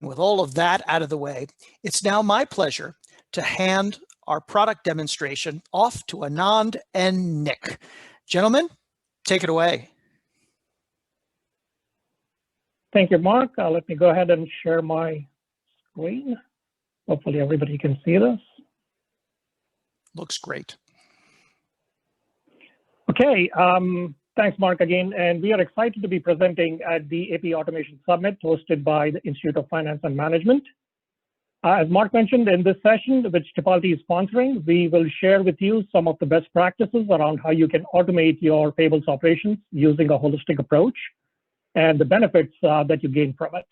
With all of that out of the way, it's now my pleasure to hand our product demonstration off to Anand and Nick. Gentlemen, take it away. Thank you, Mark. Let me go ahead and share my screen. Hopefully everybody can see this. Looks great. Okay, thanks, Mark, again. And we are excited to be presenting at the AP Automation Summit hosted by the Institute of Finance and Management. As Mark mentioned, in this session, which Tipalti is sponsoring, we will share with you some of the best practices around how you can automate your payables operations using a holistic approach and the benefits that you gain from it.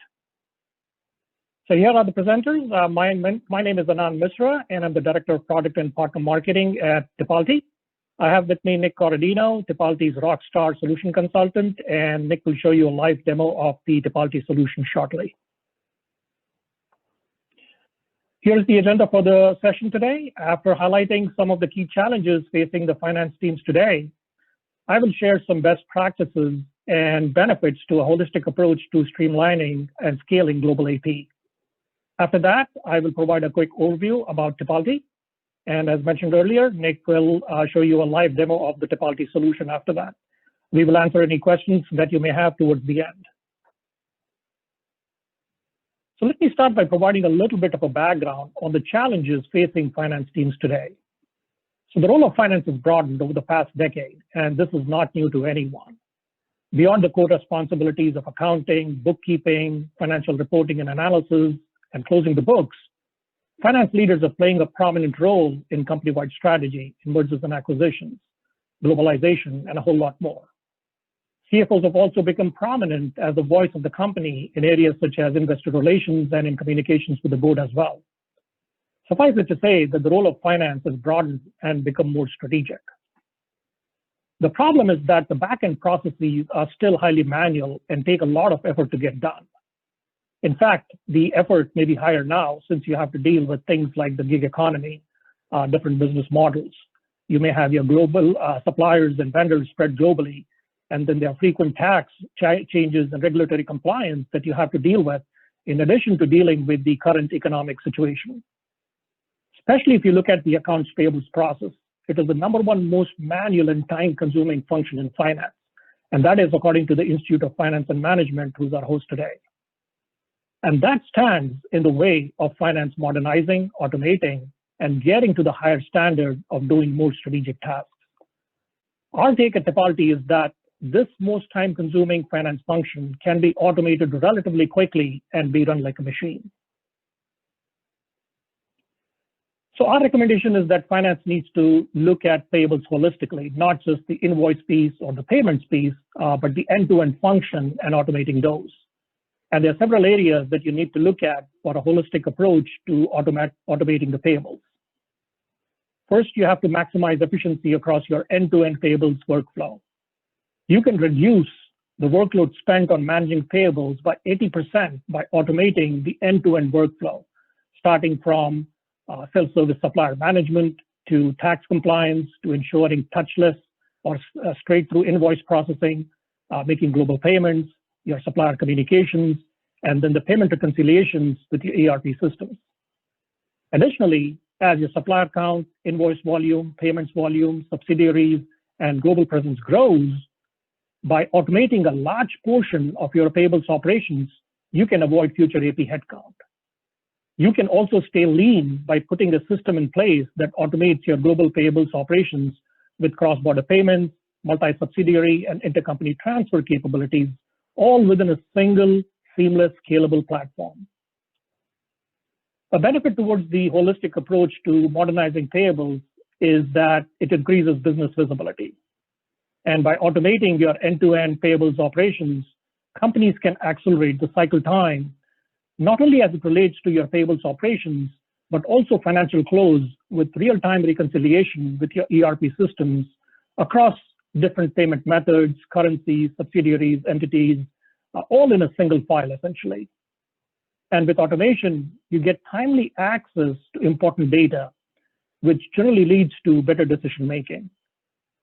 So here are the presenters. My name is Anand Misrad, and I'm the Director of Product and Partner Marketing at Tipalti. I have with me Nick Corradino, Tipalti's Rockstar Solution Consultant, and Nick will show you a live demo of the Tipalti solution shortly. Here's the agenda for the session today. After highlighting some of the key challenges facing the finance teams today, I will share some best practices and benefits to a holistic approach to streamlining and scaling global AP. After that, I will provide a quick overview about Tipalti. And as mentioned earlier, Nick will show you a live demo of the Tipalti solution after that. We will answer any questions that you may have towards the end. So let me start by providing a little bit of a background on the challenges facing finance teams today. So the role of finance has broadened over the past decade, and this is not new to anyone. Beyond the core responsibilities of accounting, bookkeeping, financial reporting and analysis, and closing the books, finance leaders are playing a prominent role in company-wide strategy, in mergers and acquisitions, globalization, and a whole lot more. CFOs have also become prominent as the voice of the company in areas such as investor relations and in communications with the board as well. Suffice it to say that the role of finance has broadened and become more strategic. The problem is that the back-end processes are still highly manual and take a lot of effort to get done. In fact, the effort may be higher now since you have to deal with things like the gig economy, different business models. You may have your global suppliers and vendors spread globally, and then there are frequent tax changes and regulatory compliance that you have to deal with, in addition to dealing with the current economic situation. Especially if you look at the accounts payables process, it is the #1 most manual and time-consuming function in finance, and that is according to the Institute of Finance and Management, who's our host today. And that stands in the way of finance modernizing, automating, and getting to the higher standard of doing more strategic tasks. Our take at Tipalti is that this most time-consuming finance function can be automated relatively quickly and be run like a machine. So our recommendation is that finance needs to look at payables holistically, not just the invoice piece or the payments piece, but the end-to-end function and automating those. And there are several areas that you need to look at for a holistic approach to automating the payables. First, you have to maximize efficiency across your end-to-end payables workflow. You can reduce the workload spent on managing payables by 80% by automating the end-to-end workflow, starting from self-service supplier management to tax compliance to ensuring touchless or straight-through invoice processing, making global payments, your supplier communications, and then the payment reconciliations with your ERP systems. Additionally, as your supplier count, invoice volume, payments volume, subsidiaries, and global presence grows, by automating a large portion of your payables operations, you can avoid future AP headcount. You can also stay lean by putting a system in place that automates your global payables operations with cross-border payments, multi-subsidiary, and intercompany transfer capabilities, all within a single, seamless, scalable platform. A benefit towards the holistic approach to modernizing payables is that it increases business visibility. And by automating your end-to-end payables operations, companies can accelerate the cycle time, not only as it relates to your payables operations, but also financial close with real-time reconciliation with your ERP systems across different payment methods, currencies, subsidiaries, entities, all in a single file, essentially. And with automation, you get timely access to important data, which generally leads to better decision-making.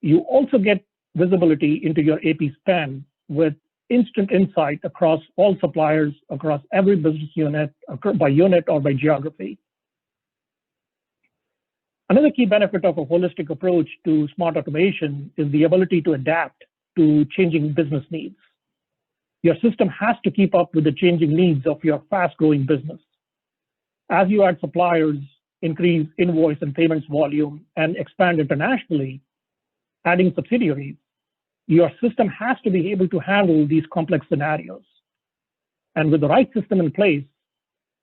You also get visibility into your AP spend with instant insight across all suppliers, across every business unit, by unit or by geography. Another key benefit of a holistic approach to smart automation is the ability to adapt to changing business needs. Your system has to keep up with the changing needs of your fast-growing business. As you add suppliers, increase invoice and payments volume, and expand internationally, adding subsidiaries, your system has to be able to handle these complex scenarios. And with the right system in place,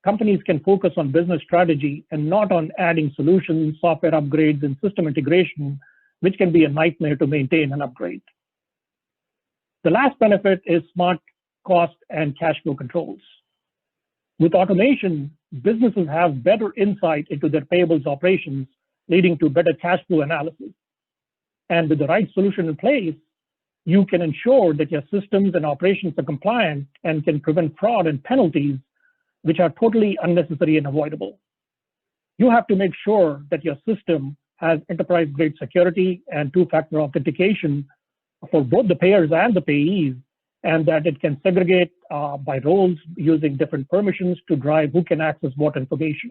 companies can focus on business strategy and not on adding solutions, software upgrades, and system integration, which can be a nightmare to maintain and upgrade. The last benefit is smart cost and cash flow controls. With automation, businesses have better insight into their payables operations, leading to better cash flow analysis. And with the right solution in place, you can ensure that your systems and operations are compliant and can prevent fraud and penalties, which are totally unnecessary and avoidable. You have to make sure that your system has enterprise-grade security and two-factor authentication for both the payers and the payees, and that it can segregate by roles using different permissions to drive who can access what information.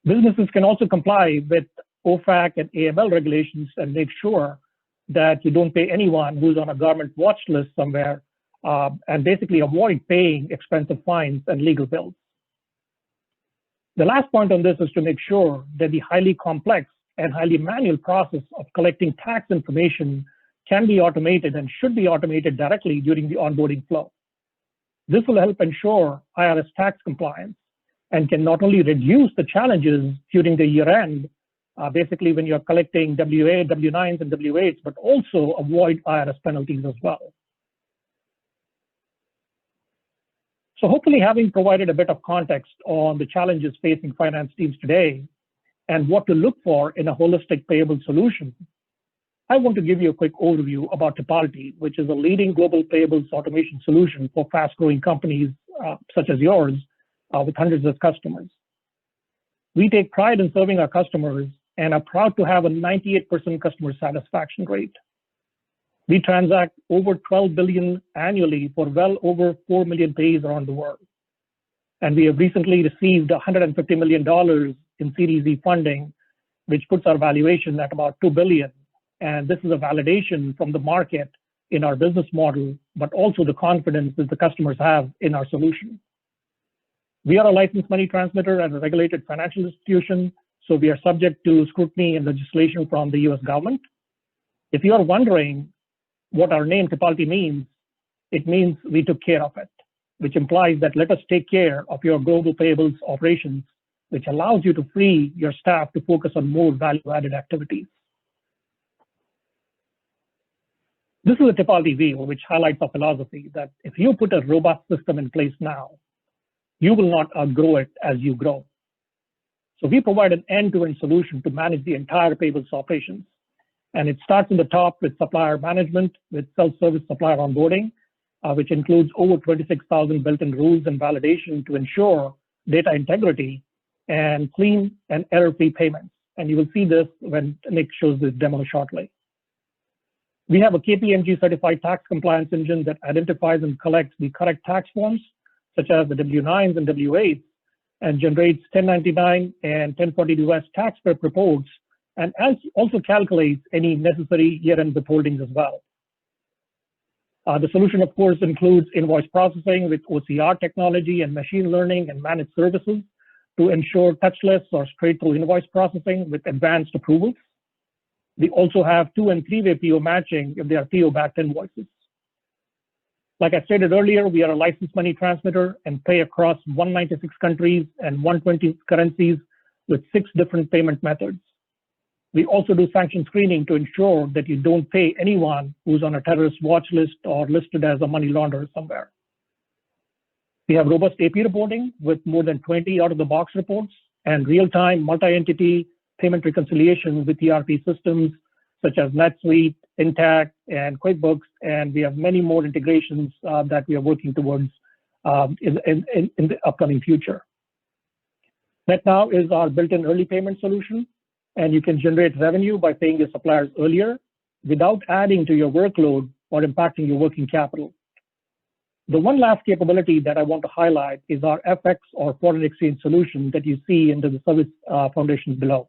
Businesses can also comply with OFAC and AML regulations and make sure that you don't pay anyone who's on a government watch list somewhere, and basically avoid paying expensive fines and legal bills. The last point on this is to make sure that the highly complex and highly manual process of collecting tax information can be automated and should be automated directly during the onboarding flow. This will help ensure IRS tax compliance and can not only reduce the challenges during the year end, basically when you're collecting WA, W9s, and W8s, but also avoid IRS penalties as well. So hopefully having provided a bit of context on the challenges facing finance teams today and what to look for in a holistic payable solution, I want to give you a quick overview about Tipalti, which is a leading global payables automation solution for fast-growing companies such as yours with hundreds of customers. We take pride in serving our customers and are proud to have a 98% customer satisfaction rate. We transact over 12 billion annually for well over 4 million pays around the world. And we have recently received $150 million in Series E funding, which puts our valuation at about $2 billion. And this is a validation from the market in our business model, but also the confidence that the customers have in our solution. We are a licensed money transmitter and a regulated financial institution, so we are subject to scrutiny and legislation from the US government. If you are wondering what our name Tipalti means, it means we took care of it, which implies that let us take care of your global payables operations, which allows you to free your staff to focus on more value-added activities. This is a Tipalti wheel, which highlights our philosophy that if you put a robust system in place now, you will not outgrow it as you grow. So we provide an end-to-end solution to manage the entire payables operations. And it starts in the top with supplier management, with self-service supplier onboarding, which includes over 26,000 built-in rules and validation to ensure data integrity and clean and error-free payments. And you will see this when Nick shows this demo shortly. We have a KPMG certified tax compliance engine that identifies and collects the correct tax forms, such as the W9s and W8s, and generates 1099 and 1040 US tax prep reports, and also calculates any necessary year-end withholdings as well. The solution, of course, includes invoice processing with OCR technology and machine learning and managed services to ensure touchless or straight-through invoice processing with advanced approvals. We also have 2- and 3-way PO matching if they are PO-backed invoices. Like I stated earlier, we are a licensed money transmitter and pay across 196 countries and 120 currencies with 6 different payment methods. We also do sanction screening to ensure that you don't pay anyone who's on a terrorist watch list or listed as a money launderer somewhere. We have robust AP reporting with more than 20 out-of-the-box reports and real-time multi-entity payment reconciliation with ERP systems such as NetSuite, Intact, and QuickBooks, and we have many more integrations that we are working towards in the upcoming future. NetNow is our built-in early payment solution, and you can generate revenue by paying your suppliers earlier without adding to your workload or impacting your working capital. The one last capability that I want to highlight is our FX or foreign exchange solution that you see into the service foundations below.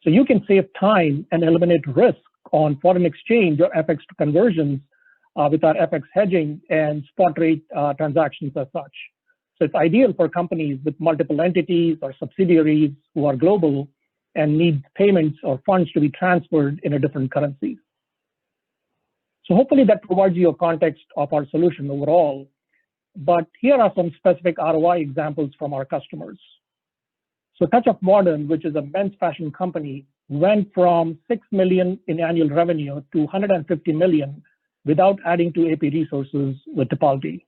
So you can save time and eliminate risk on foreign exchange or FX conversions with our FX hedging and spot rate transactions as such. So it's ideal for companies with multiple entities or subsidiaries who are global and need payments or funds to be transferred in a different currency. So hopefully that provides you a context of our solution overall. But here are some specific ROI examples from our customers. So Touch of Modern, which is a men's fashion company, went from 6 million in annual revenue to 150 million without adding to AP resources with Tipalti.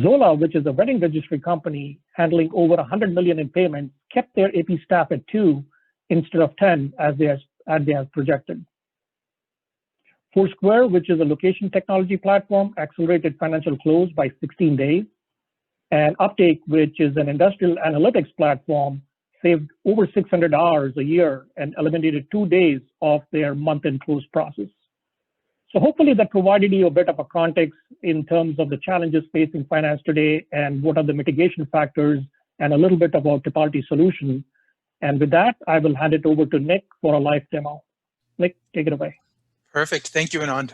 Zola, which is a wedding registry company handling over 100 million in payments, kept their AP staff at 2 instead of 10 as they have projected. Foursquare, which is a location technology platform, accelerated financial close by 16 days. And Uptake, which is an industrial analytics platform, saved over 600 hours a year and eliminated 2 days of their month-end close process. So hopefully that provided you a bit of a context in terms of the challenges facing finance today and what are the mitigation factors and a little bit about Tipalti solution. And with that, I will hand it over to Nick for a live demo. Nick, take it away. Perfect. Thank you, Anand.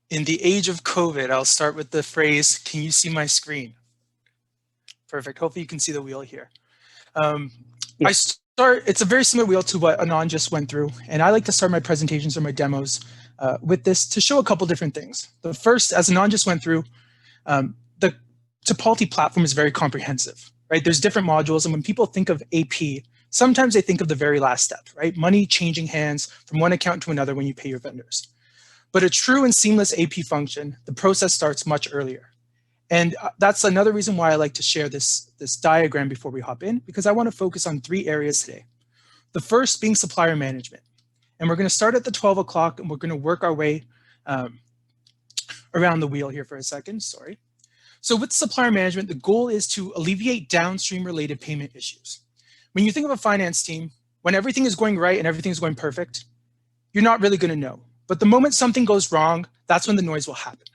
In the age of COVID, I'll start with the phrase, can you see my screen? Perfect. Hopefully you can see the wheel here. It's a very similar wheel to what Anand just went through. And I like to start my presentations or my demos with this to show a couple different things. The first, as Anand just went through, the Tipalti platform is very comprehensive, right? There's different modules. And when people think of AP, sometimes they think of the very last step, right? Money changing hands from one account to another when you pay your vendors. But a true and seamless AP function, the process starts much earlier. And that's another reason why I like to share this diagram before we hop in, because I want to focus on 3 areas today. The first being supplier management. And we're going to start at the 12 o'clock and we're going to work our way around the wheel here for a second, sorry. So with supplier management, the goal is to alleviate downstream related payment issues. When you think of a finance team, when everything is going right and everything is going perfect, you're not really going to know. But the moment something goes wrong, that's when the noise will happen.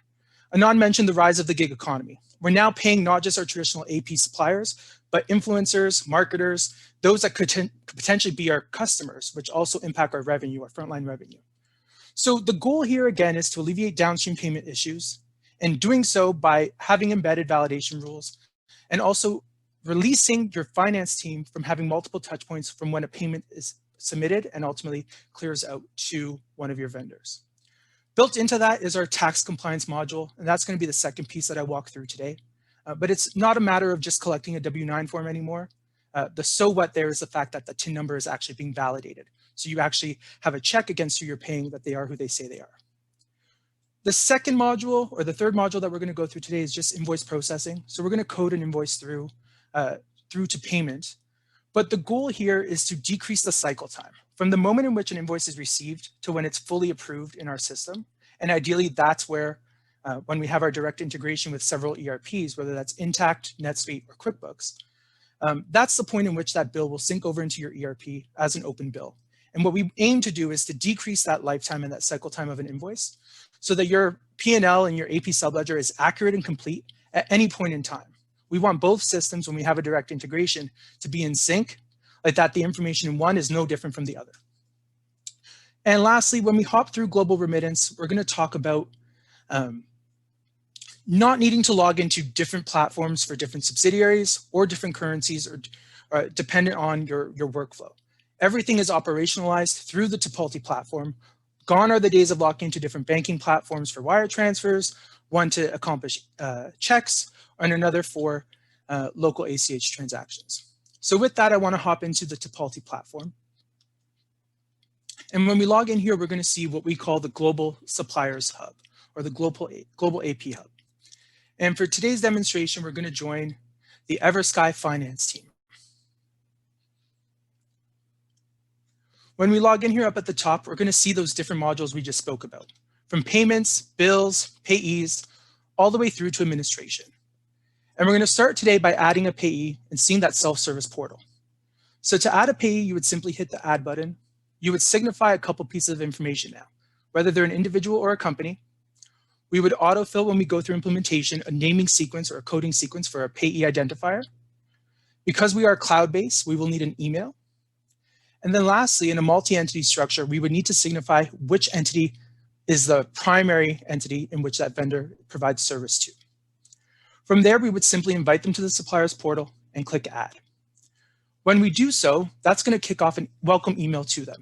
Anand mentioned the rise of the gig economy. We're now paying not just our traditional AP suppliers, but influencers, marketers, those that could potentially be our customers, which also impact our revenue, our frontline revenue. So the goal here again is to alleviate downstream payment issues, and doing so by having embedded validation rules and also releasing your finance team from having multiple touch points from when a payment is submitted and ultimately clears out to one of your vendors. Built into that is our tax compliance module, and that's going to be the second piece that I walk through today. But it's not a matter of just collecting a W-9 form anymore. The so what there is the fact that the TIN number is actually being validated. So you actually have a check against who you're paying that they are who they say they are. The second module, or the third module that we're going to go through today, is just invoice processing. So we're going to code an invoice through to payment. But the goal here is to decrease the cycle time from the moment in which an invoice is received to when it's fully approved in our system. And ideally, that's where, when we have our direct integration with several ERPs, whether that's Intact, NetSuite, or QuickBooks, that's the point in which that bill will sync over into your ERP as an open bill. And what we aim to do is to decrease that lifetime and that cycle time of an invoice so that your P&L and your AP subledger is accurate and complete at any point in time. We want both systems, when we have a direct integration, to be in sync, like that the information in one is no different from the other. And lastly, when we hop through global remittance, we're going to talk about not needing to log into different platforms for different subsidiaries or different currencies or dependent on your workflow. Everything is operationalized through the Tipalti platform. Gone are the days of logging into different banking platforms for wire transfers, one to accomplish checks, and another for local ACH transactions. So with that, I want to hop into the Tipalti platform. And when we log in here, we're going to see what we call the Global Suppliers Hub, or the Global AP Hub. And for today's demonstration, we're going to join the Eversky Finance team. When we log in here up at the top, we're going to see those different modules we just spoke about, from payments, bills, payees, all the way through to administration. And we're going to start today by adding a payee and seeing that self-service portal. So to add a payee, you would simply hit the add button. you would signify a couple pieces of information now, whether they're an individual or a company. We would autofill when we go through implementation a naming sequence or a coding sequence for a payee identifier. Because we are cloud-based, we will need an email. And then lastly, in a multi-entity structure, we would need to signify which entity is the primary entity in which that vendor provides service to. From there, we would simply invite them to the supplier's portal and click add. When we do so, that's going to kick off a welcome email to them.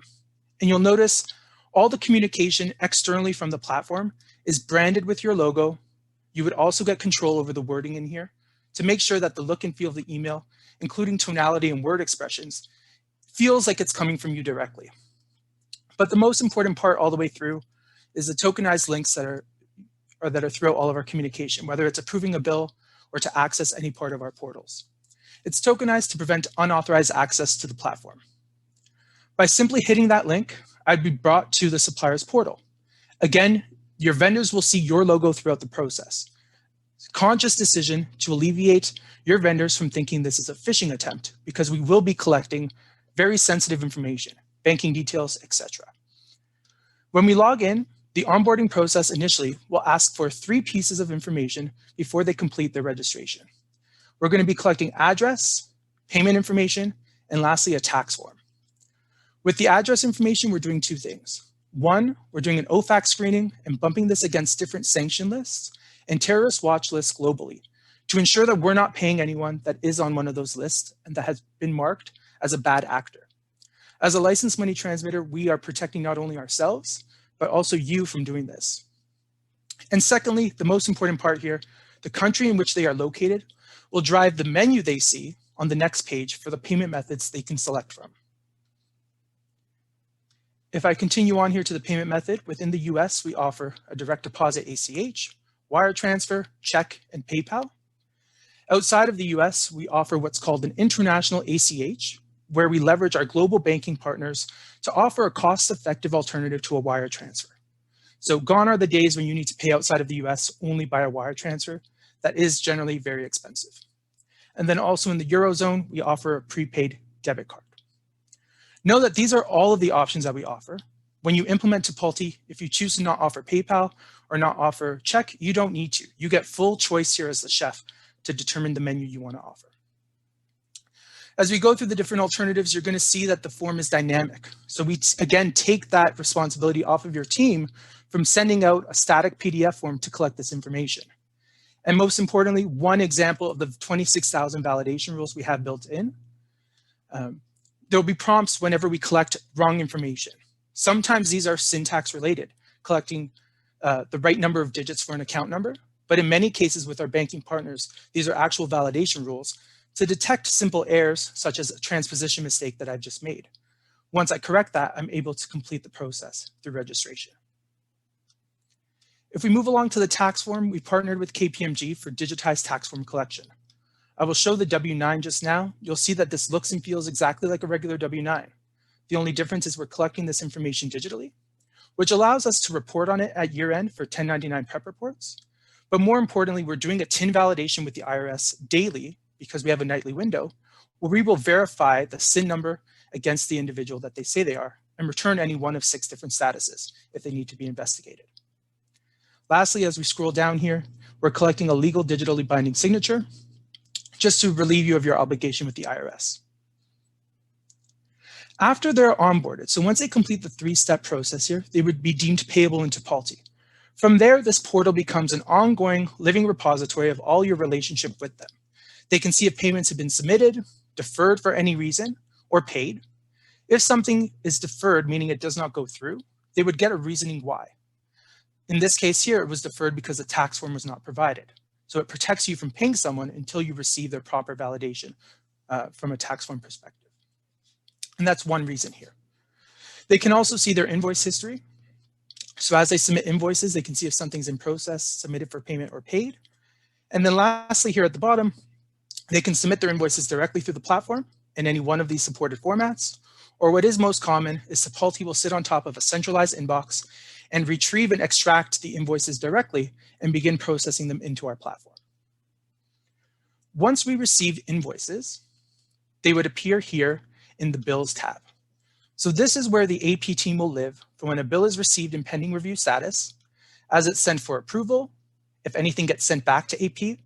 And you'll notice all the communication externally from the platform is branded with your logo. You would also get control over the wording in here to make sure that the look and feel of the email, including tonality and word expressions, feels like it's coming from you directly. But the most important part all the way through is the tokenized links that are throughout all of our communication, whether it's approving a bill or to access any part of our portals. It's tokenized to prevent unauthorized access to the platform. By simply hitting that link, I'd be brought to the supplier's portal. Again, your vendors will see your logo throughout the process. It's a conscious decision to alleviate your vendors from thinking this is a phishing attempt, because we will be collecting very sensitive information, banking details, etc. When we log in, the onboarding process initially will ask for 3 pieces of information before they complete their registration. We're going to be collecting address, payment information, and lastly, a tax form. With the address information, we're doing 2 things. 1, we're doing an OFAC screening and bumping this against different sanction lists and terrorist watch lists globally to ensure that we're not paying anyone that is on one of those lists and that has been marked as a bad actor. As a licensed money transmitter, we are protecting not only ourselves, but also you from doing this. And secondly, the most important part here, the country in which they are located will drive the menu they see on the next page for the payment methods they can select from. If I continue on here to the payment method, within the US, we offer a direct deposit ACH, wire transfer, check, and PayPal. Outside of the US, we offer what's called an international ACH, where we leverage our global banking partners to offer a cost-effective alternative to a wire transfer. So gone are the days when you need to pay outside of the US only by a wire transfer. That is generally very expensive. And then also in the Eurozone, we offer a prepaid debit card. Know that these are all of the options that we offer. When you implement Tipalti, if you choose to not offer PayPal or not offer check, you don't need to. You get full choice here as the chef to determine the menu you want to offer. As we go through the different alternatives, you're going to see that the form is dynamic. So we, again, take that responsibility off of your team from sending out a static PDF form to collect this information. And most importantly, one example of the 26,000 validation rules we have built in. There'll be prompts whenever we collect wrong information. Sometimes these are syntax related, collecting the right number of digits for an account number. But in many cases with our banking partners, these are actual validation rules to detect simple errors, such as a transposition mistake that I've just made. Once I correct that, I'm able to complete the process through registration. If we move along to the tax form, we partnered with KPMG for digitized tax form collection. I will show the W-9 just now. You'll see that this looks and feels exactly like a regular W-9. The only difference is we're collecting this information digitally, which allows us to report on it at year end for 1099 prep reports. But more importantly, we're doing a TIN validation with the IRS daily because we have a nightly window where we will verify the SIN number against the individual that they say they are and return any one of 6 different statuses if they need to be investigated. Lastly, as we scroll down here, we're collecting a legal digitally binding signature just to relieve you of your obligation with the IRS. After they're onboarded, so once they complete the 3-step process here, they would be deemed payable in Tipalti. From there, this portal becomes an ongoing living repository of all your relationship with them. They can see if payments have been submitted, deferred for any reason, or paid. If something is deferred, meaning it does not go through, they would get a reasoning why. In this case here, it was deferred because the tax form was not provided. So it protects you from paying someone until you receive their proper validation from a tax form perspective. And that's one reason here. They can also see their invoice history. So as they submit invoices, they can see if something's in process, submitted for payment or paid. And then lastly, here at the bottom, they can submit their invoices directly through the platform in any one of these supported formats. Or what is most common is Tipalti will sit on top of a centralized inbox and retrieve and extract the invoices directly and begin processing them into our platform. Once we receive invoices, they would appear here in the Bills tab. So this is where the AP team will live for when a bill is received in pending review status, as it's sent for approval, if anything gets sent back to AP,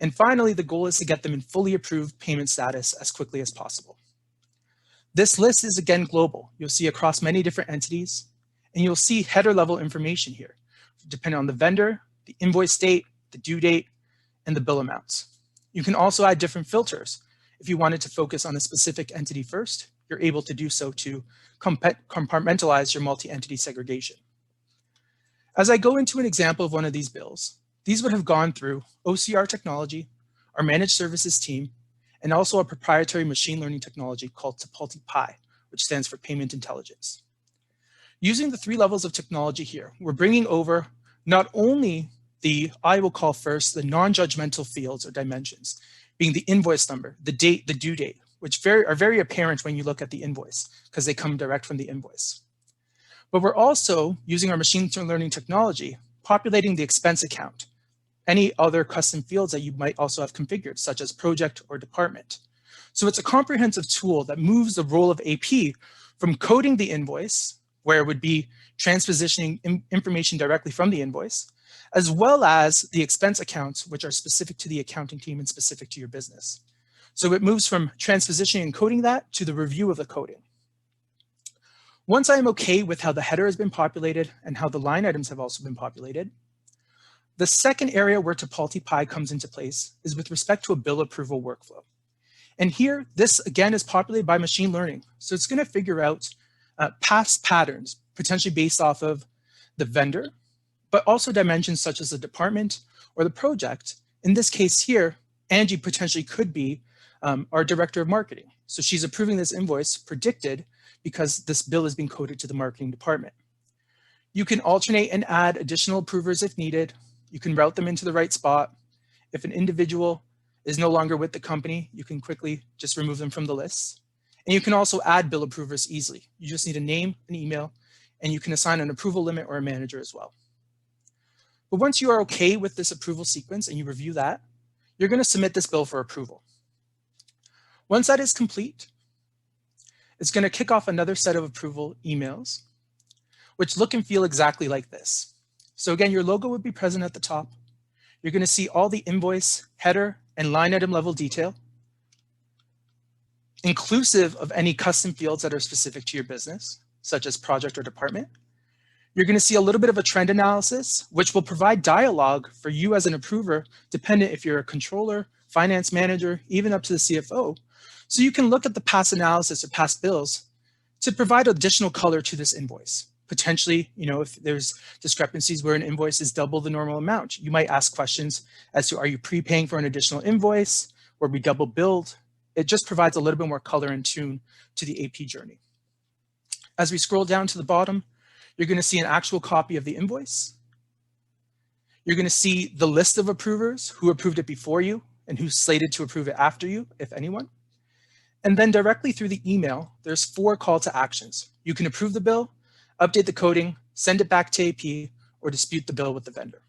and finally, the goal is to get them in fully approved payment status as quickly as possible. This list is again global. You'll see across many different entities, and you'll see header level information here, depending on the vendor, the invoice date, the due date, and the bill amounts. You can also add different filters. If you wanted to focus on a specific entity first, you're able to do so to compartmentalize your multi-entity segregation. As I go into an example of one of these bills, these would have gone through OCR technology, our managed services team, and also a proprietary machine learning technology called Tipalti Pi, which stands for Payment Intelligence. Using the 3 levels of technology here, we're bringing over not only I will call first the non-judgmental fields or dimensions, being the invoice number, the date, the due date, which are very apparent when you look at the invoice because they come direct from the invoice. But we're also, using our machine learning technology, populating the expense account, any other custom fields that you might also have configured, such as project or department. So it's a comprehensive tool that moves the role of AP from coding the invoice, where it would be transpositioning information directly from the invoice, as well as the expense accounts, which are specific to the accounting team and specific to your business. So it moves from transpositioning and coding that to the review of the coding. Once I'm okay with how the header has been populated and how the line items have also been populated, the second area where Tipalti Pi comes into place is with respect to a bill approval workflow. And here, this again is populated by machine learning. So it's going to figure out past patterns, potentially based off of the vendor, but also dimensions such as the department or the project. In this case here, Angie potentially could be our director of marketing. So she's approving this invoice predicted because this bill is being coded to the marketing department. You can alternate and add additional approvers if needed. You can route them into the right spot. If an individual is no longer with the company, you can quickly just remove them from the list. And you can also add bill approvers easily. You just need a name, an email, and you can assign an approval limit or a manager as well. But once you are okay with this approval sequence and you review that, you're going to submit this bill for approval. Once that is complete, it's going to kick off another set of approval emails, which look and feel exactly like this. So again, your logo would be present at the top. You're going to see all the invoice, header, and line item level detail, inclusive of any custom fields that are specific to your business, such as project or department. You're going to see a little bit of a trend analysis, which will provide dialogue for you as an approver, dependent if you're a controller, finance manager, even up to the CFO. So you can look at the past analysis or past bills to provide additional color to this invoice. Potentially, if there's discrepancies where an invoice is double the normal amount, you might ask questions as to, are you prepaying for an additional invoice or we double billed? It just provides a little bit more color and tune to the AP journey. As we scroll down to the bottom, you're going to see an actual copy of the invoice. You're going to see the list of approvers who approved it before you and who's slated to approve it after you, if anyone. And then directly through the email, there's 4 call to actions. You can approve the bill, update the coding, send it back to AP, or dispute the bill with the vendor.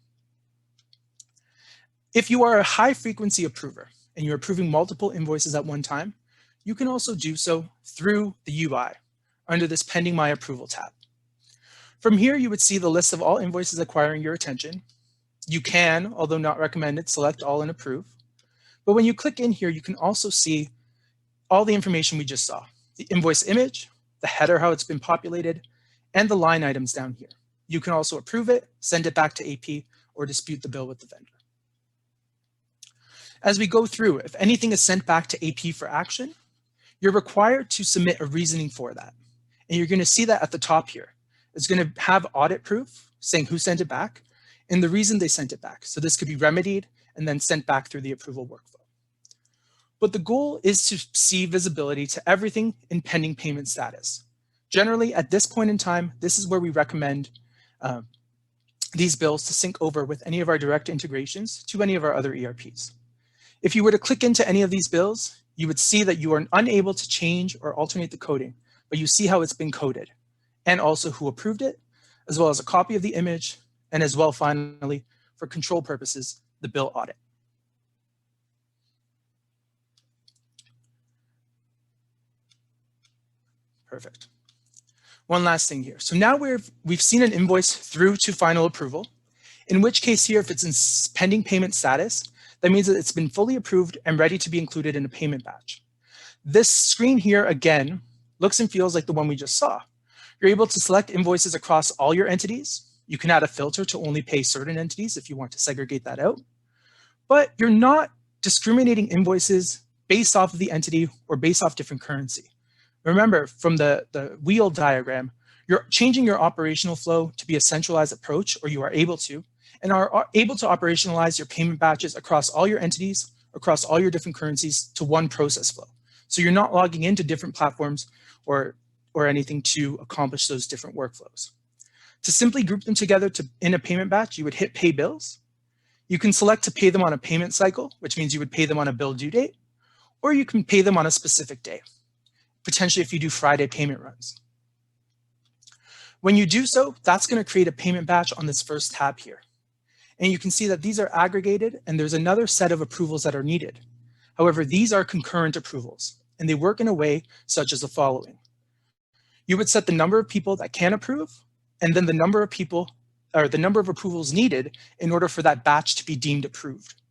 If you are a high frequency approver and you're approving multiple invoices at one time, you can also do so through the UI under this Pending My Approval tab. From here, you would see the list of all invoices acquiring your attention. You can, although not recommended, select all and approve. But when you click in here, you can also see all the information we just saw, the invoice image, the header, how it's been populated, and the line items down here. You can also approve it, send it back to AP, or dispute the bill with the vendor. As we go through, if anything is sent back to AP for action, you're required to submit a reasoning for that. And you're going to see that at the top here. It's going to have audit proof saying who sent it back and the reason they sent it back. So this could be remedied and then sent back through the approval workflow. But the goal is to see visibility to everything in pending payment status. Generally, at this point in time, this is where we recommend these bills to sync over with any of our direct integrations to any of our other ERPs. If you were to click into any of these bills, you would see that you are unable to change or alternate the coding, but you see how it's been coded and also who approved it, as well as a copy of the image, and as well, finally, for control purposes, the bill audit. Perfect. One last thing here. So now we've seen an invoice through to final approval, in which case here, if it's in pending payment status, that means that it's been fully approved and ready to be included in a payment batch. This screen here, again, looks and feels like the one we just saw. You're able to select invoices across all your entities. You can add a filter to only pay certain entities if you want to segregate that out. But you're not discriminating invoices based off of the entity or based off different currency. Remember, from the wheel diagram, you're changing your operational flow to be a centralized approach, or you are able to, and are able to operationalize your payment batches across all your entities, across all your different currencies to one process flow. So you're not logging into different platforms or anything to accomplish those different workflows. To simply group them together in a payment batch, you would hit Pay Bills. You can select to pay them on a payment cycle, which means you would pay them on a bill due date, or you can pay them on a specific day, potentially if you do Friday payment runs. When you do so, that's going to create a payment batch on this first tab here. And you can see that these are aggregated, and there's another set of approvals that are needed. However, these are concurrent approvals, and they work in a way such as the following. You would set the number of people that can approve, and then the number of people, or the number of approvals needed in order for that batch to be deemed approved.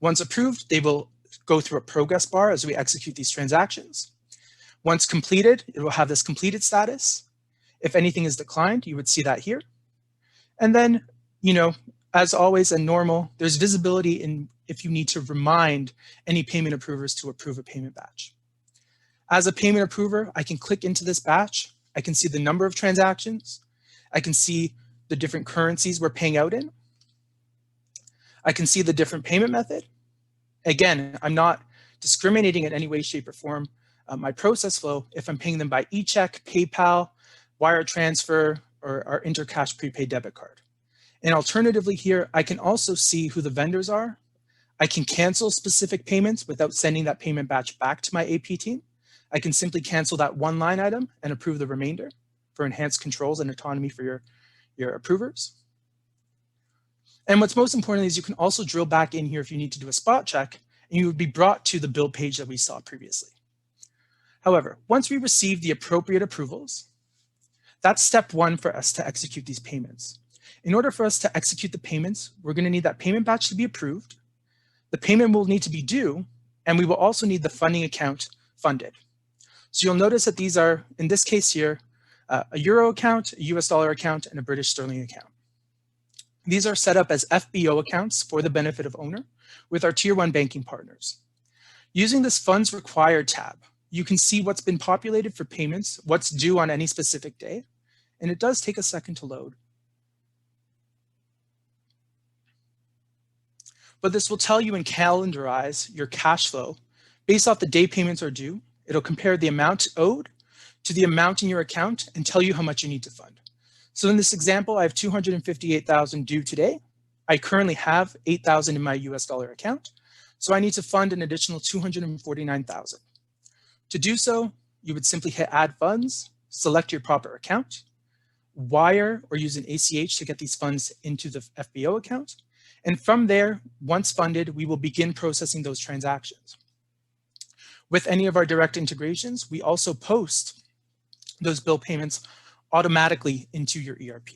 Once approved, they will go through a progress bar as we execute these transactions. Once completed, it will have this completed status. If anything is declined, you would see that here. And then, as always and normal, there's visibility in if you need to remind any payment approvers to approve a payment batch. As a payment approver, I can click into this batch. I can see the number of transactions. I can see the different currencies we're paying out in. I can see the different payment method. Again, I'm not discriminating in any way, shape, or form. My process flow, if I'm paying them by e-check, PayPal, wire transfer, or our Intercash prepaid debit card. And alternatively here, I can also see who the vendors are. I can cancel specific payments without sending that payment batch back to my AP team. I can simply cancel that one line item and approve the remainder for enhanced controls and autonomy for your approvers. And what's most important is you can also drill back in here if you need to do a spot check, and you would be brought to the bill page that we saw previously. However, once we receive the appropriate approvals, that's step one for us to execute these payments. In order for us to execute the payments, we're going to need that payment batch to be approved. The payment will need to be due, and we will also need the funding account funded. So you'll notice that these are, in this case here, a Euro account, a US dollar account, and a British sterling account. These are set up as FBO accounts for the benefit of owner with our tier 1 banking partners. Using this funds required tab, you can see what's been populated for payments, what's due on any specific day, and it does take a second to load. But this will tell you and calendarize your cash flow based off the day payments are due. It'll compare the amount owed to the amount in your account and tell you how much you need to fund. So in this example, I have $258,000 due today. I currently have $8,000 in my US dollar account. So I need to fund an additional $249,000. To do so, you would simply hit add funds, select your proper account, wire or use an ACH to get these funds into the FBO account. And from there, once funded, we will begin processing those transactions. With any of our direct integrations, we also post those bill payments automatically into your ERP.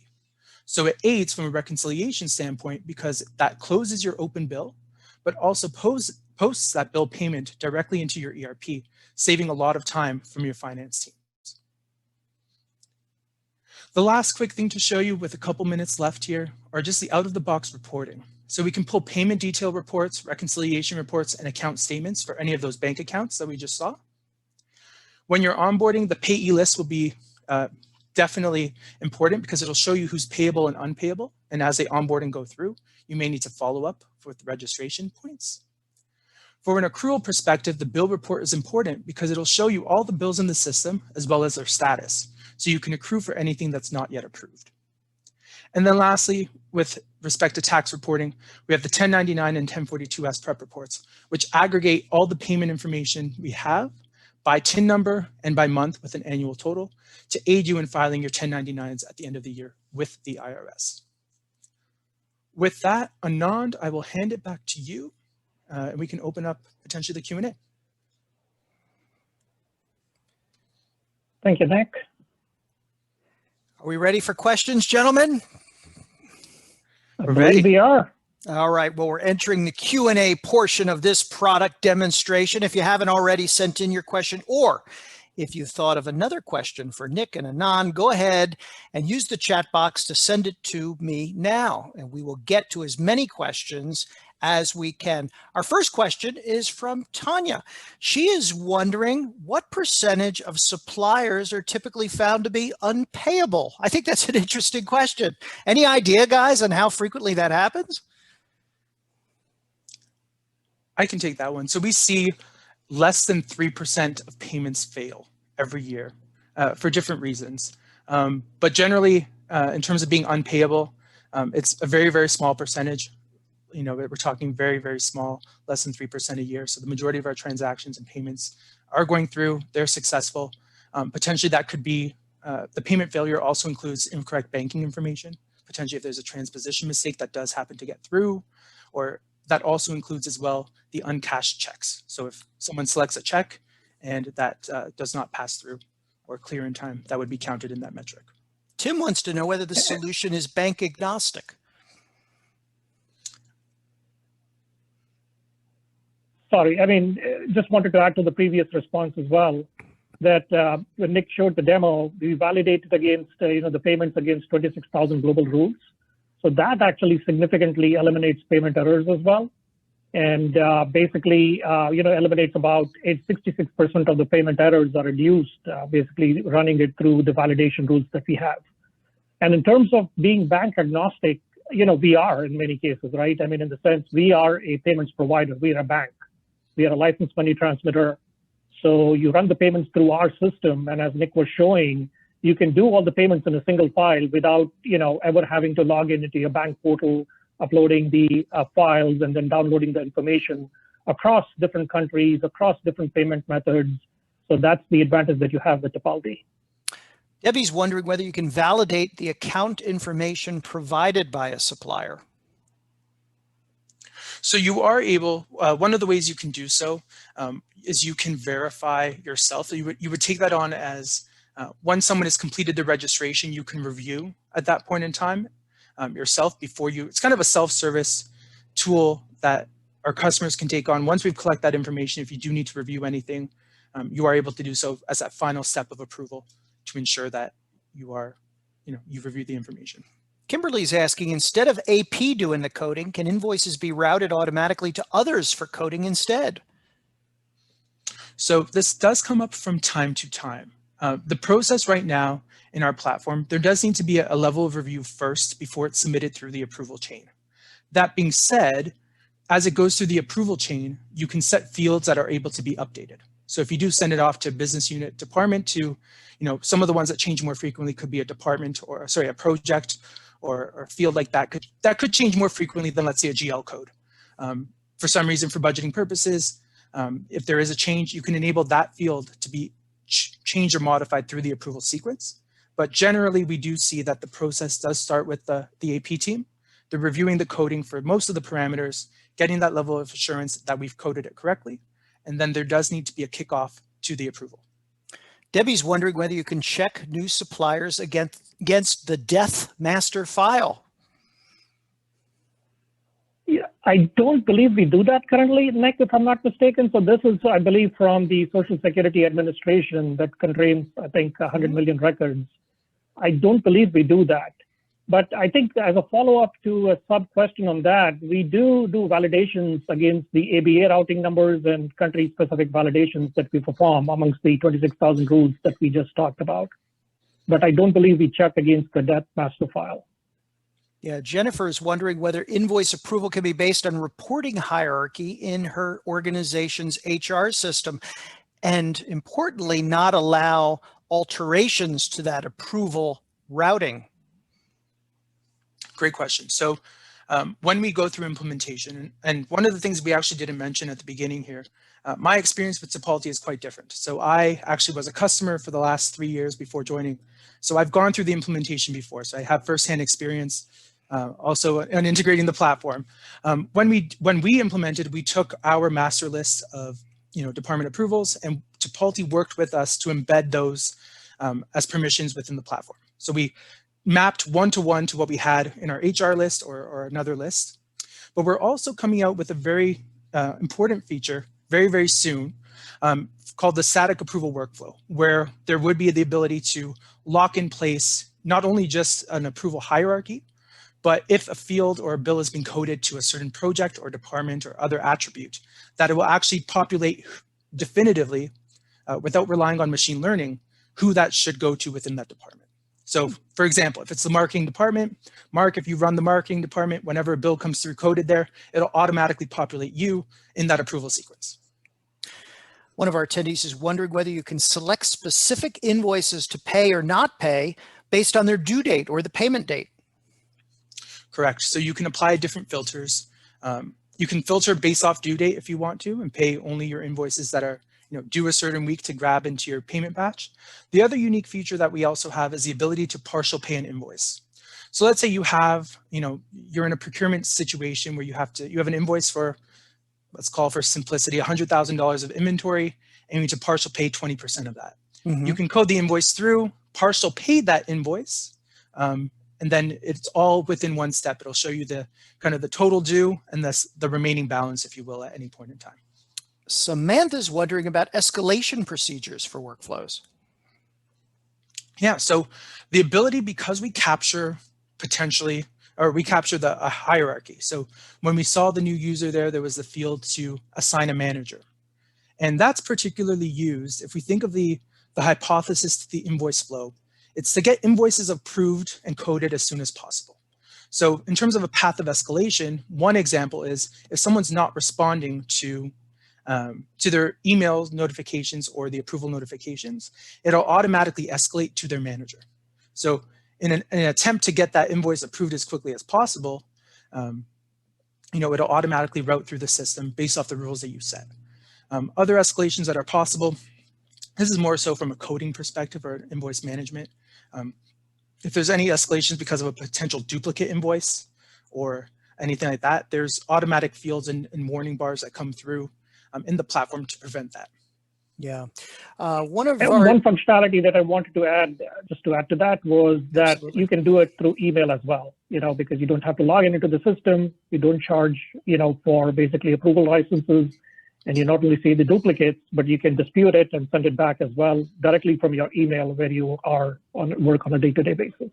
So it aids from a reconciliation standpoint because that closes your open bill, but also posts that bill payment directly into your ERP, saving a lot of time from your finance teams. The last quick thing to show you with a couple minutes left here are just the out-of-the-box reporting. So we can pull payment detail reports, reconciliation reports, and account statements for any of those bank accounts that we just saw. When you're onboarding, the payee list will be definitely important because it'll show you who's payable and unpayable. And as they onboard and go through, you may need to follow up with registration points. For an accrual perspective, the bill report is important because it'll show you all the bills in the system as well as their status. So you can accrue for anything that's not yet approved. And then lastly, with respect to tax reporting, we have the 1099 and 1042S prep reports, which aggregate all the payment information we have by TIN number and by month with an annual total to aid you in filing your 1099s at the end of the year with the IRS. With that, Anand, I will hand it back to you, and we can open up potentially the Q&A. Thank you, Nick. Are we ready for questions, gentlemen? I believe we are. All right, well, we're entering the Q&A portion of this product demonstration. If you haven't already sent in your question, or if you thought of another question for Nick and Anand, go ahead and use the chat box to send it to me now, and we will get to as many questions as we can. Our first question is from Tanya. She is wondering what percentage of suppliers are typically found to be unpayable? I think that's an interesting question. Any idea, guys, on how frequently that happens? I can take that one. So we see less than 3% of payments fail every year for different reasons. But generally, in terms of being unpayable, it's a very, very small percentage. You know, we're talking very, very small, less than 3% a year. So the majority of our transactions and payments are going through, they're successful. Potentially that could be, the payment failure also includes incorrect banking information. Potentially if there's a transposition mistake that does happen to get through, or that also includes as well the uncashed checks. So if someone selects a check and that does not pass through or clear in time, that would be counted in that metric. Tim wants to know whether the solution is bank agnostic. Sorry, I mean, just wanted to add to the previous response as well, that when Nick showed the demo, we validated against, the payments against 26,000 global rules. So that actually significantly eliminates payment errors as well. And basically, eliminates about 66% of the payment errors are reduced, basically running it through the validation rules that we have. And in terms of being bank agnostic, we are in many cases, right? I mean, in the sense, we are a payments provider, we are a bank. We are a licensed money transmitter. So you run the payments through our system. And as Nick was showing, you can do all the payments in a single file without, ever having to log into your bank portal, uploading the files and then downloading the information across different countries, across different payment methods. So that's the advantage that you have with Tipalti. Debbie's wondering whether you can validate the account information provided by a supplier. So you are able, one of the ways you can do so is you can verify yourself. So you would take that on as once someone has completed the registration, you can review at that point in time yourself before you, it's kind of a self-service tool that our customers can take on. Once we've collected that information, if you do need to review anything, you are able to do so as that final step of approval to ensure that you are, you've reviewed the information. Kimberly's asking, instead of AP doing the coding, can invoices be routed automatically to others for coding instead? So this does come up from time to time. The process right now in our platform, there does need to be a level of review first before it's submitted through the approval chain. That being said, as it goes through the approval chain, you can set fields that are able to be updated. So if you do send it off to business unit department to, some of the ones that change more frequently could be a department or, sorry, a project or a field like that could change more frequently than, let's say, a GL code. For some reason, for budgeting purposes, if there is a change, you can enable that field to be changed or modified through the approval sequence. But generally, we do see that the process does start with the AP team. They're reviewing the coding for most of the parameters, getting that level of assurance that we've coded it correctly. And then there does need to be a kickoff to the approval. Debbie's wondering whether you can check new suppliers against the death master file. Yeah, I don't believe we do that currently, Nick, if I'm not mistaken. So this is, I believe, from the Social Security Administration that contains, I think, 100 million records. I don't believe we do that. But I think as a follow-up to a sub-question on that, we do validations against the ABA routing numbers and country-specific validations that we perform amongst the 26,000 rules that we just talked about. But I don't believe we check against the death master file. Yeah, Jennifer is wondering whether invoice approval can be based on reporting hierarchy in her organization's HR system, and importantly, not allow alterations to that approval routing. Great question. So when we go through implementation, and one of the things we actually didn't mention at the beginning here, my experience with Tipalti is quite different. So I actually was a customer for the last 3 years before joining. So I've gone through the implementation before. So I have firsthand experience also in integrating the platform. When we implemented, we took our master list of department approvals, and Tipalti worked with us to embed those as permissions within the platform. So we mapped one-to-one to what we had in our HR list or another list. But we're also coming out with a very important feature very, very soon called the static approval workflow, where there would be the ability to lock in place not only just an approval hierarchy, but if a field or a bill has been coded to a certain project or department or other attribute, that it will actually populate definitively, without relying on machine learning, who that should go to within that department. So for example, if it's the marketing department, Mark, if you run the marketing department, whenever a bill comes through coded there, it'll automatically populate you in that approval sequence. One of our attendees is wondering whether you can select specific invoices to pay or not pay based on their due date or the payment date. Correct. So you can apply different filters. You can filter based off due date if you want to, and pay only your invoices that are due a certain week to grab into your payment batch. The other unique feature that we also have is the ability to partial pay an invoice. So let's say you have, you're in a procurement situation where you have an invoice for, let's call for simplicity, $100,000 of inventory, and you need to partial pay 20% of that. Mm-hmm. You can code the invoice through, partial pay that invoice, and then it's all within one step. It'll show you the kind of the total due and the remaining balance, if you will, at any point in time. Samantha's wondering about escalation procedures for workflows. Yeah, so the ability, because we capture the hierarchy. So when we saw the new user there was the field to assign a manager. And that's particularly used, if we think of the hypothesis to the invoice flow, it's to get invoices approved and coded as soon as possible. So in terms of a path of escalation, one example is if someone's not responding to their email notifications or the approval notifications, it'll automatically escalate to their manager. So in an attempt to get that invoice approved as quickly as possible, it'll automatically route through the system based off the rules that you set. Other escalations that are possible, this is more so from a coding perspective or invoice management. If there's any escalations because of a potential duplicate invoice or anything like that, there's automatic fields and warning bars that come through in the platform to prevent that. Yeah. One functionality that I wanted to add, just to add to that, was that Absolutely. You can do it through email as well, because you don't have to log into the system. You don't charge, for basically approval licenses, and you not only see the duplicates, but you can dispute it and send it back as well directly from your email where you are work on a day-to-day basis.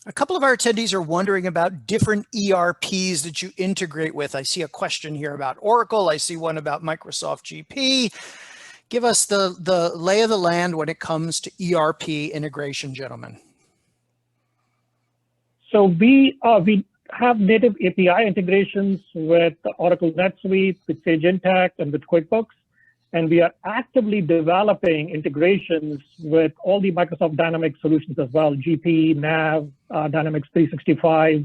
A couple of our attendees are wondering about different ERPs that you integrate with. I see a question here about Oracle. I see one about Microsoft GP. Give us the lay of the land when it comes to ERP integration, gentlemen. So we have native API integrations with Oracle NetSuite, with Sage Intacct, and with QuickBooks. And we are actively developing integrations with all the Microsoft Dynamics solutions as well, GP, NAV, Dynamics 365.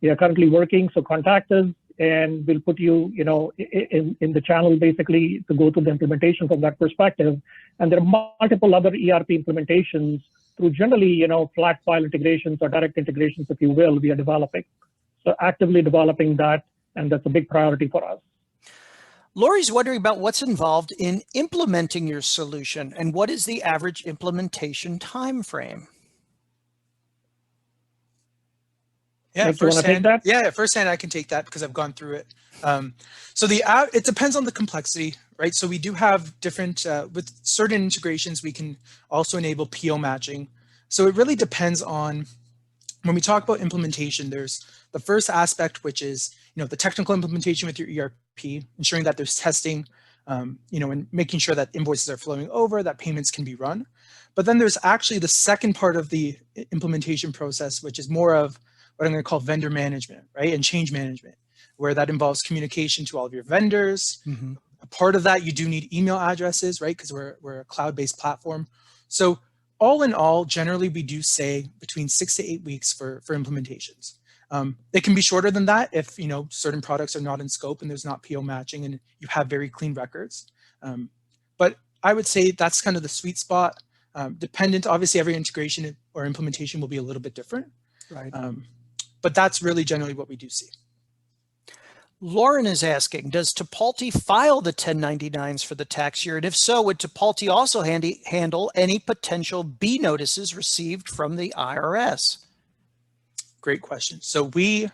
We are currently working, so contact us, and we'll put you, in the channel basically to go through the implementation from that perspective. And there are multiple other ERP implementations through generally, flat file integrations or direct integrations, if you will, we are developing. So actively developing that, and that's a big priority for us. Lori's wondering about what's involved in implementing your solution and what is the average implementation time frame? Yeah, firsthand I can take that because I've gone through it. So it depends on the complexity, right? So we do have different, with certain integrations, we can also enable PO matching. So it really depends on, when we talk about implementation, there's the first aspect, which is, the technical implementation with your ERP, ensuring that there's testing, and making sure that invoices are flowing over, that payments can be run. But then there's actually the second part of the implementation process, which is more of what I'm going to call vendor management, right? And change management, where that involves communication to all of your vendors. Mm-hmm. A part of that, you do need email addresses, right? Because we're a cloud-based platform. So all in all, generally, we do say between 6 to 8 weeks for implementations. They can be shorter than that if certain products are not in scope and there's not PO matching and you have very clean records. But I would say that's kind of the sweet spot. Dependent, obviously, every integration or implementation will be a little bit different. Right. But that's really generally what we do see. Lauren is asking, does Tipalti file the 1099s for the tax year? And if so, would Tipalti also handle any potential B notices received from the IRS? Great question. So we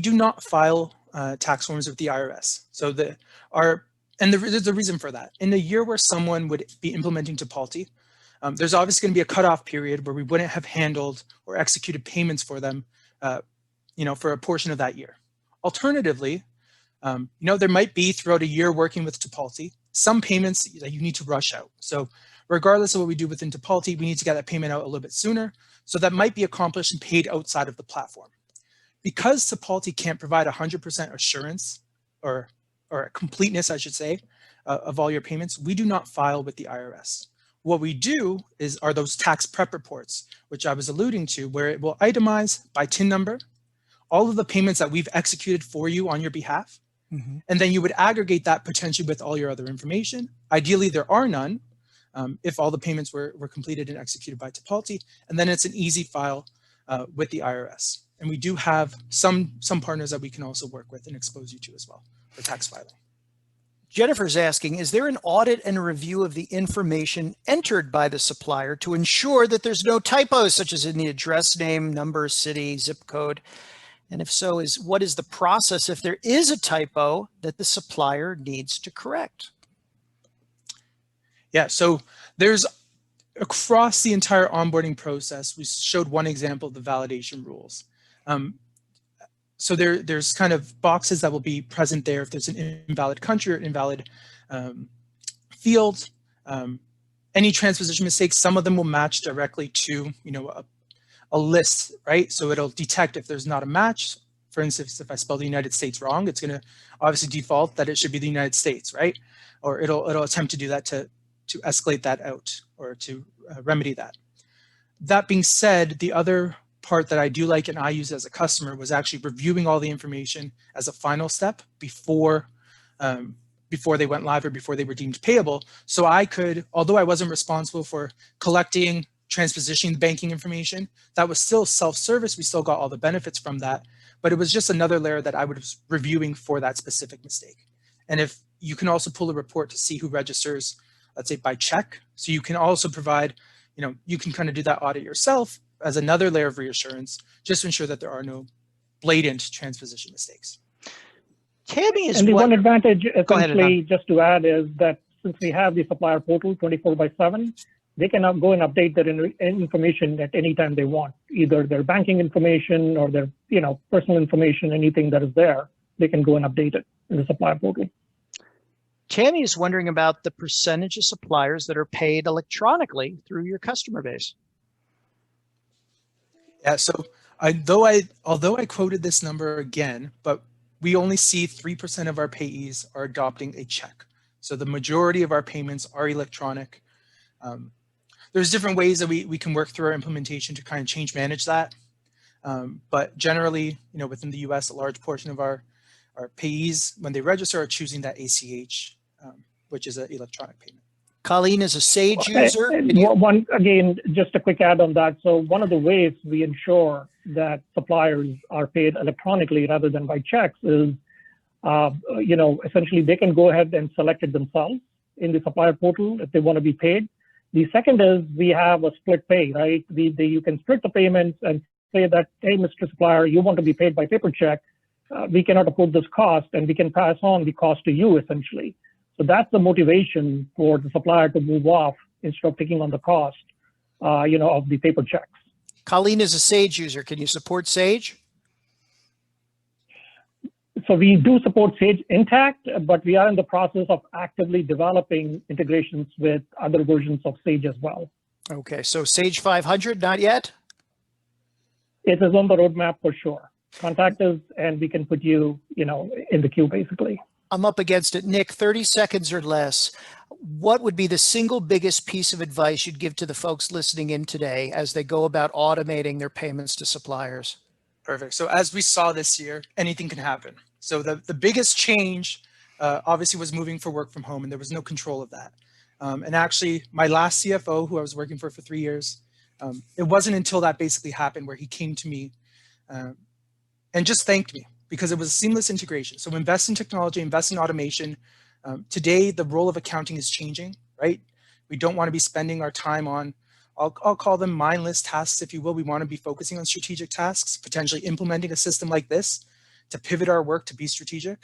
do not file tax forms with the IRS. So there's a reason for that. In the year where someone would be implementing Tipalti, there's obviously going to be a cutoff period where we wouldn't have handled or executed payments for them, for a portion of that year. Alternatively, there might be throughout a year working with Tipalti some payments that you need to rush out. So regardless of what we do within Tipalti, we need to get that payment out a little bit sooner. So that might be accomplished and paid outside of the platform. Because Tipalti can't provide 100% assurance or completeness, I should say, of all your payments, we do not file with the IRS. What we do are those tax prep reports, which I was alluding to, where it will itemize by TIN number all of the payments that we've executed for you on your behalf. Mm-hmm. And then you would aggregate that potentially with all your other information. Ideally, there are none if all the payments were completed and executed by Tipalti. And then it's an easy file with the IRS. And we do have some partners that we can also work with and expose you to as well for tax filing. Jennifer's asking, is there an audit and review of the information entered by the supplier to ensure that there's no typos, such as in the address name, number, city, zip code? And if so, what is the process if there is a typo that the supplier needs to correct? Yeah, so there's across the entire onboarding process, we showed one example of the validation rules. So there's kind of boxes that will be present there if there's an invalid country or invalid field. Any transposition mistakes, some of them will match directly to a list, right? So it'll detect if there's not a match. For instance, if I spell the United States wrong, it's going to obviously default that it should be the United States, right? Or it'll attempt to do that to escalate that out or to remedy that. That being said, the other part that I do like and I use as a customer was actually reviewing all the information as a final step before they went live or before they were deemed payable. So I could, although I wasn't responsible for collecting, transpositioning the banking information, that was still self-service. We still got all the benefits from that, but it was just another layer that I was reviewing for that specific mistake. And if you can also pull a report to see who registers, let's say by check. So you can also provide, you can kind of do that audit yourself as another layer of reassurance, just to ensure that there are no blatant transposition mistakes. Tammy is and the one advantage, ahead, essentially, just to add, is that since we have the supplier portal 24/7, they can now go and update their information at any time they want, either their banking information or their personal information, anything that is there, they can go and update it in the supplier portal. Tammy is wondering about the percentage of suppliers that are paid electronically through your customer base. Yeah, so although I quoted this number again, but we only see 3% of our payees are adopting a check. So the majority of our payments are electronic. There's different ways that we can work through our implementation to kind of manage that. But generally, within the US, a large portion of our payees, when they register, are choosing that ACH, which is an electronic payment. Colleen is a Sage user. Again, just a quick add on that. So one of the ways we ensure that suppliers are paid electronically rather than by checks is, essentially they can go ahead and select it themselves in the supplier portal if they want to be paid. The second is we have a split pay, right? You can split the payments and say that, hey, Mr. Supplier, you want to be paid by paper check. We cannot afford this cost, and we can pass on the cost to you, essentially. So that's the motivation for the supplier to move off instead of taking on the cost, of the paper checks. Colleen is a Sage user. Can you support Sage? So we do support Sage intact, but we are in the process of actively developing integrations with other versions of Sage as well. Okay, so Sage 500, not yet? It is on the roadmap for sure. Contact us and we can put you, in the queue basically. I'm up against it. Nick, 30 seconds or less. What would be the single biggest piece of advice you'd give to the folks listening in today as they go about automating their payments to suppliers? Perfect. So as we saw this year, anything can happen. So the biggest change obviously was moving for work from home, and there was no control of that. And actually, my last CFO, who I was working for 3 years, it wasn't until that basically happened where he came to me and just thanked me. because it was a seamless integration. So invest in technology, invest in automation. Today, the role of accounting is changing, right? We don't want to be spending our time on, I'll call them mindless tasks, if you will. We want to be focusing on strategic tasks, potentially implementing a system like this to pivot our work to be strategic.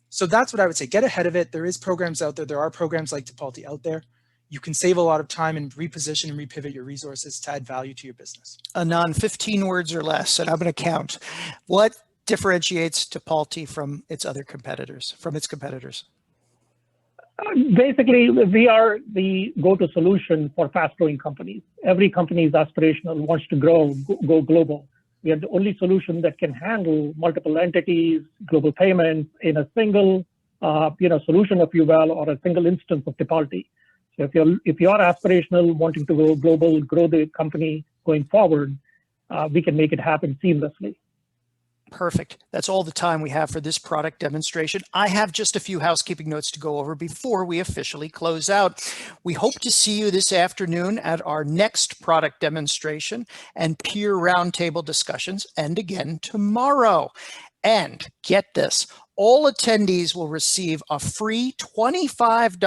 So that's what I would say. Get ahead of it. There is programs out there. There are programs like Tipalti out there. You can save a lot of time and reposition and repivot your resources to add value to your business. Anand, 15 words or less, and I'm going to count. What differentiates Tipalti from its competitors? Basically, we are the go-to solution for fast-growing companies. Every company is aspirational, wants to grow, go global. We are the only solution that can handle multiple entities, global payments in a single, solution, if you will, or a single instance of Tipalti. So if you're aspirational, wanting to go global, grow the company going forward, we can make it happen seamlessly. Perfect. That's all the time we have for this product demonstration. I have just a few housekeeping notes to go over before we officially close out. We hope to see you this afternoon at our next product demonstration and peer roundtable discussions, and again tomorrow. And get this, all attendees will receive a free $25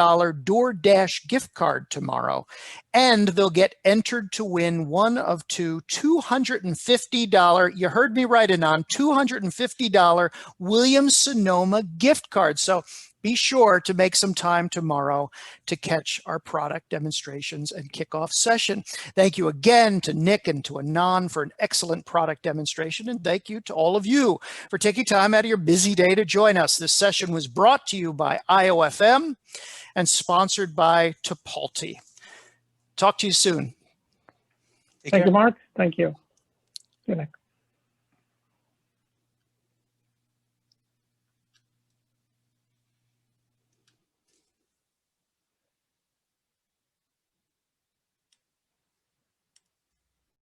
DoorDash gift card tomorrow, and they'll get entered to win one of two $250, you heard me right, Anand, $250 Williams-Sonoma gift cards. So be sure to make some time tomorrow to catch our product demonstrations and kickoff session. Thank you again to Nick and to Anand for an excellent product demonstration. And thank you to all of you for taking time out of your busy day to join us. This session was brought to you by IOFM and sponsored by Tipalti. Talk to you soon. Thank you, Mark. Thank you. See you next.